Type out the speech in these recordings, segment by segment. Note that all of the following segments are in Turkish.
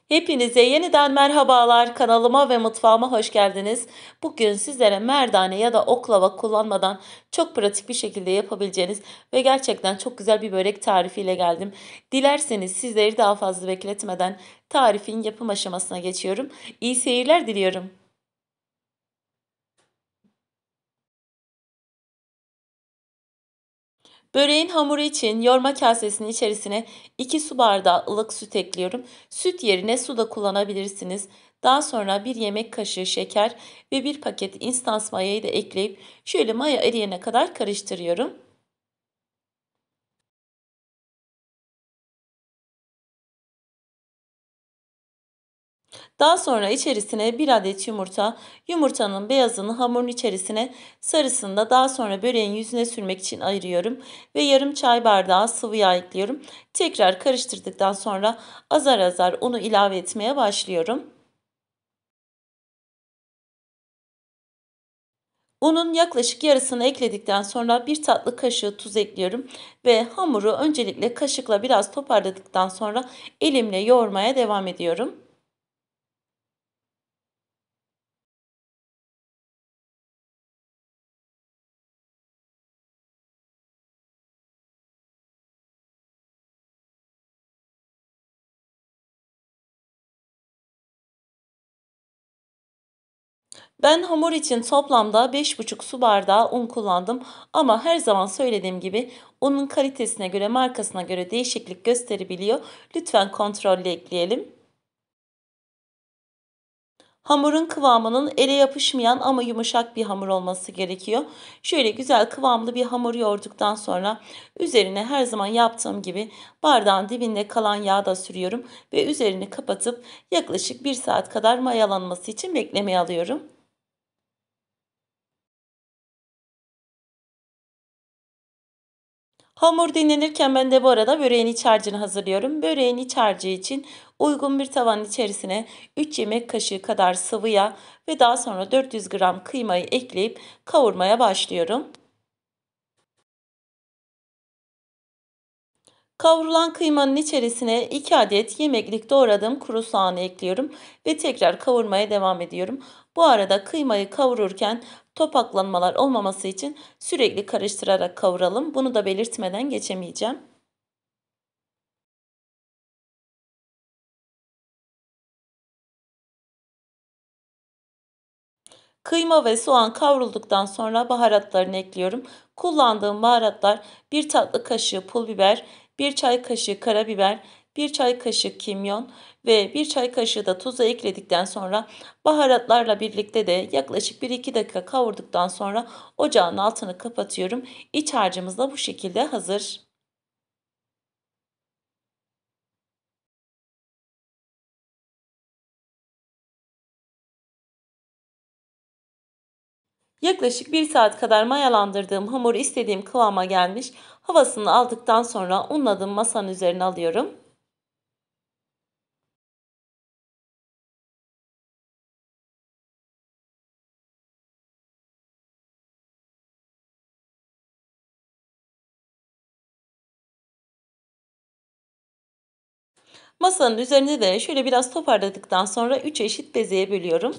Hepinize yeniden merhabalar. Kanalıma ve mutfağıma hoş geldiniz. Bugün sizlere merdane ya da oklava kullanmadan çok pratik bir şekilde yapabileceğiniz ve gerçekten çok güzel bir börek tarifiyle geldim. Dilerseniz sizleri daha fazla bekletmeden tarifin yapım aşamasına geçiyorum. İyi seyirler diliyorum. Böreğin hamuru için yoğurma kasesinin içerisine 2 su bardağı ılık süt ekliyorum. Süt yerine su da kullanabilirsiniz. Daha sonra 1 yemek kaşığı şeker ve 1 paket instans mayayı da ekleyip şöyle maya eriyene kadar karıştırıyorum. Daha sonra içerisine 1 adet yumurta, yumurtanın beyazını hamurun içerisine, sarısını da daha sonra böreğin yüzüne sürmek için ayırıyorum ve yarım çay bardağı sıvı yağ ekliyorum. Tekrar karıştırdıktan sonra azar azar unu ilave etmeye başlıyorum. Unun yaklaşık yarısını ekledikten sonra 1 tatlı kaşığı tuz ekliyorum ve hamuru öncelikle kaşıkla biraz toparladıktan sonra elimle yoğurmaya devam ediyorum. Ben hamur için toplamda 5,5 su bardağı un kullandım ama her zaman söylediğim gibi unun kalitesine göre, markasına göre değişiklik gösterebiliyor. Lütfen kontrollü ekleyelim. Hamurun kıvamının ele yapışmayan ama yumuşak bir hamur olması gerekiyor. Şöyle güzel kıvamlı bir hamur yoğurduktan sonra üzerine her zaman yaptığım gibi bardağın dibinde kalan yağı da sürüyorum ve üzerini kapatıp yaklaşık 1 saat kadar mayalanması için beklemeye alıyorum. Hamur dinlenirken ben de bu arada böreğin iç harcını hazırlıyorum. Böreğin iç harcı için uygun bir tavanın içerisine 3 yemek kaşığı kadar sıvı yağ ve daha sonra 400 gram kıymayı ekleyip kavurmaya başlıyorum. Kavrulan kıymanın içerisine 2 adet yemeklik doğradığım kuru soğanı ekliyorum ve tekrar kavurmaya devam ediyorum. Bu arada kıymayı kavururken topaklanmalar olmaması için sürekli karıştırarak kavuralım. Bunu da belirtmeden geçemeyeceğim. Kıyma ve soğan kavrulduktan sonra baharatlarını ekliyorum. Kullandığım baharatlar 1 tatlı kaşığı pul biber, 1 çay kaşığı karabiber, 1 çay kaşığı kimyon ve 1 çay kaşığı da tuzu ekledikten sonra baharatlarla birlikte de yaklaşık 1-2 dakika kavurduktan sonra ocağın altını kapatıyorum. İç harcımız da bu şekilde hazır. Yaklaşık 1 saat kadar mayalandırdığım hamur istediğim kıvama gelmiş. Havasını aldıktan sonra unladığım masanın üzerine alıyorum. Masanın üzerinde de şöyle biraz toparladıktan sonra 3 eşit bezeye bölüyorum.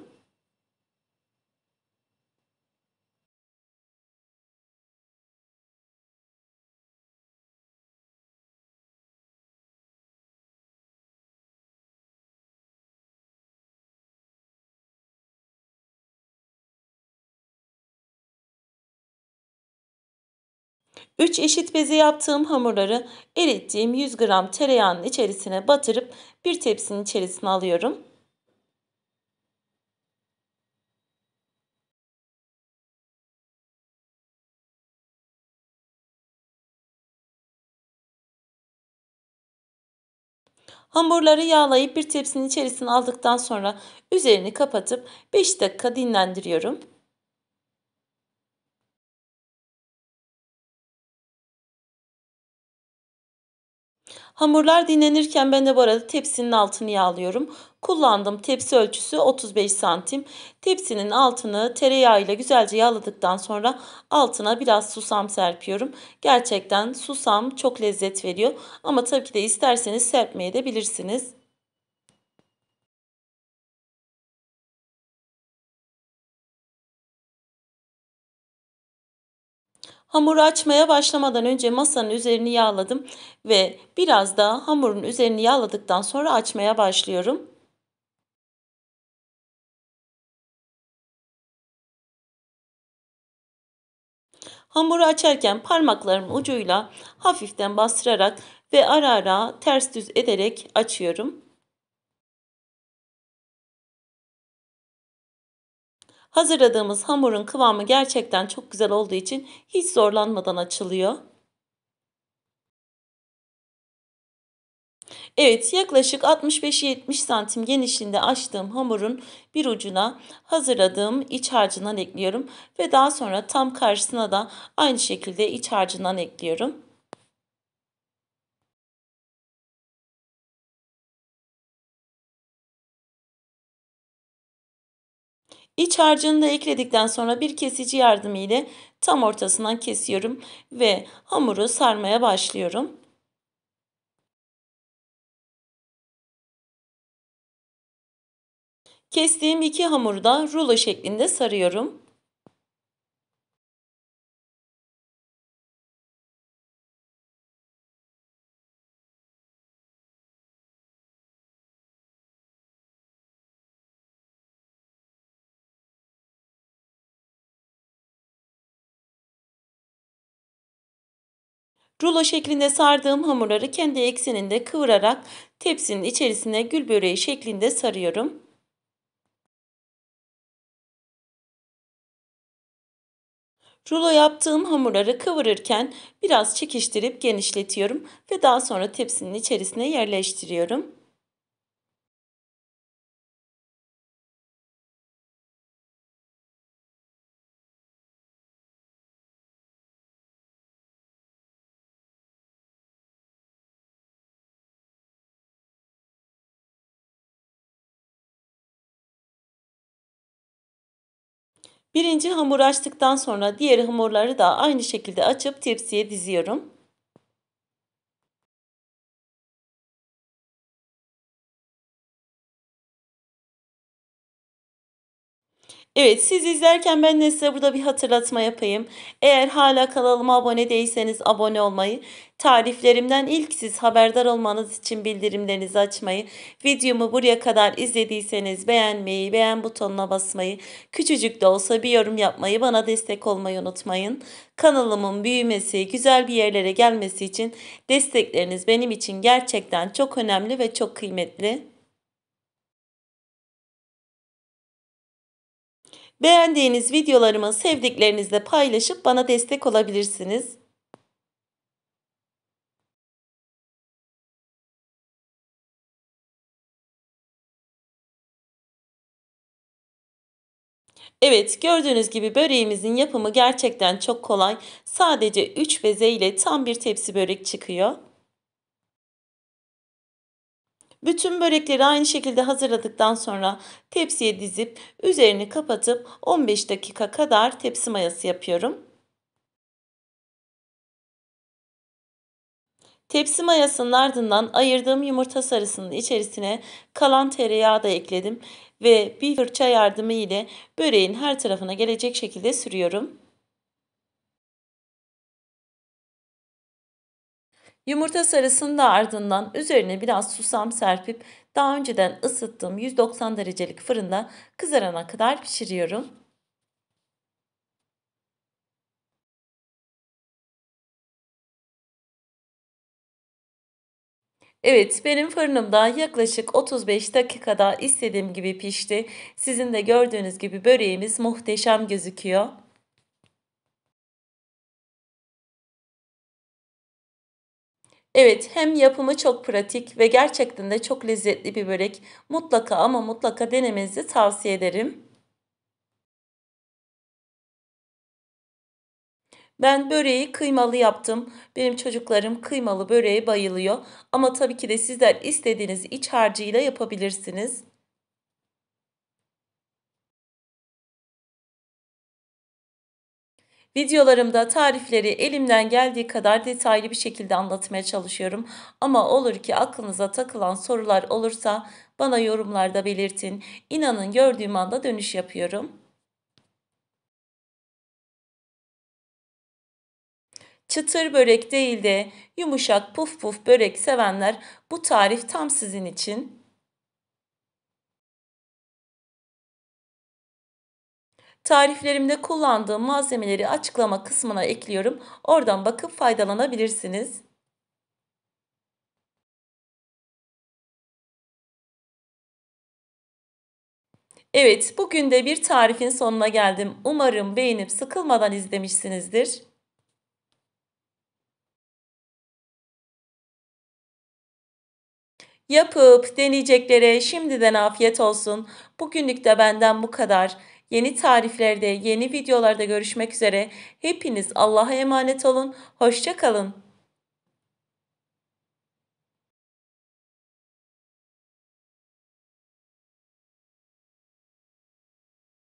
Üç eşit beze yaptığım hamurları erittiğim 100 gram tereyağının içerisine batırıp bir tepsinin içerisine alıyorum. Hamurları yağlayıp bir tepsinin içerisine aldıktan sonra üzerini kapatıp 5 dakika dinlendiriyorum. Hamurlar dinlenirken ben de bu arada tepsinin altını yağlıyorum. Kullandığım tepsi ölçüsü 35 santim. Tepsinin altını tereyağıyla güzelce yağladıktan sonra altına biraz susam serpiyorum. Gerçekten susam çok lezzet veriyor ama tabii ki de isterseniz serpmeye de bilirsiniz. Hamuru açmaya başlamadan önce masanın üzerini yağladım ve biraz daha hamurun üzerini yağladıktan sonra açmaya başlıyorum. Hamuru açarken parmaklarımın ucuyla hafiften bastırarak ve ara ara ters düz ederek açıyorum. Hazırladığımız hamurun kıvamı gerçekten çok güzel olduğu için hiç zorlanmadan açılıyor. Evet, yaklaşık 65-70 santim genişliğinde açtığım hamurun bir ucuna hazırladığım iç harcından ekliyorum ve daha sonra tam karşısına da aynı şekilde iç harcından ekliyorum. İç harcını da ekledikten sonra bir kesici yardımı ile tam ortasından kesiyorum ve hamuru sarmaya başlıyorum. Kestiğim iki hamuru da rulo şeklinde sarıyorum. Rulo şeklinde sardığım hamurları kendi ekseninde kıvırarak tepsinin içerisine gül böreği şeklinde sarıyorum. Rulo yaptığım hamurları kıvırırken biraz çekiştirip genişletiyorum ve daha sonra tepsinin içerisine yerleştiriyorum. Birinci hamuru açtıktan sonra diğer hamurları da aynı şekilde açıp tepsiye diziyorum. Evet, siz izlerken ben de size burada bir hatırlatma yapayım. Eğer hala kanalıma abone değilseniz abone olmayı, tariflerimden ilk siz haberdar olmanız için bildirimlerinizi açmayı, videomu buraya kadar izlediyseniz beğenmeyi, beğen butonuna basmayı, küçücük de olsa bir yorum yapmayı, bana destek olmayı unutmayın. Kanalımın büyümesi, güzel bir yerlere gelmesi için destekleriniz benim için gerçekten çok önemli ve çok kıymetli. Beğendiğiniz videolarımı sevdiklerinizle paylaşıp bana destek olabilirsiniz. Evet, gördüğünüz gibi böreğimizin yapımı gerçekten çok kolay. Sadece 3 beze ile tam bir tepsi börek çıkıyor. Bütün börekleri aynı şekilde hazırladıktan sonra tepsiye dizip üzerini kapatıp 15 dakika kadar tepsi mayası yapıyorum. Tepsi mayasının ardından ayırdığım yumurta sarısının içerisine kalan tereyağı da ekledim ve bir fırça yardımı ile böreğin her tarafına gelecek şekilde sürüyorum. Yumurta sarısını da ardından üzerine biraz susam serpip daha önceden ısıttığım 190 derecelik fırında kızarana kadar pişiriyorum. Evet, benim fırınımda yaklaşık 35 dakikada istediğim gibi pişti. Sizin de gördüğünüz gibi böreğimiz muhteşem gözüküyor. Evet, hem yapımı çok pratik ve gerçekten de çok lezzetli bir börek. Mutlaka ama mutlaka denemenizi tavsiye ederim. Ben böreği kıymalı yaptım. Benim çocuklarım kıymalı böreğe bayılıyor. Ama tabii ki de sizler istediğiniz iç harcıyla yapabilirsiniz. Videolarımda tarifleri elimden geldiği kadar detaylı bir şekilde anlatmaya çalışıyorum. Ama olur ki aklınıza takılan sorular olursa bana yorumlarda belirtin. İnanın gördüğüm anda dönüş yapıyorum. Çıtır börek değil de yumuşak puf puf börek sevenler bu tarif tam sizin için. Tariflerimde kullandığım malzemeleri açıklama kısmına ekliyorum. Oradan bakıp faydalanabilirsiniz. Evet, bugün de bir tarifin sonuna geldim. Umarım beğenip sıkılmadan izlemişsinizdir. Yapıp deneyeceklere şimdiden afiyet olsun. Bugünlük de benden bu kadar. Yeni tariflerde, yeni videolarda görüşmek üzere. Hepiniz Allah'a emanet olun. Hoşça kalın.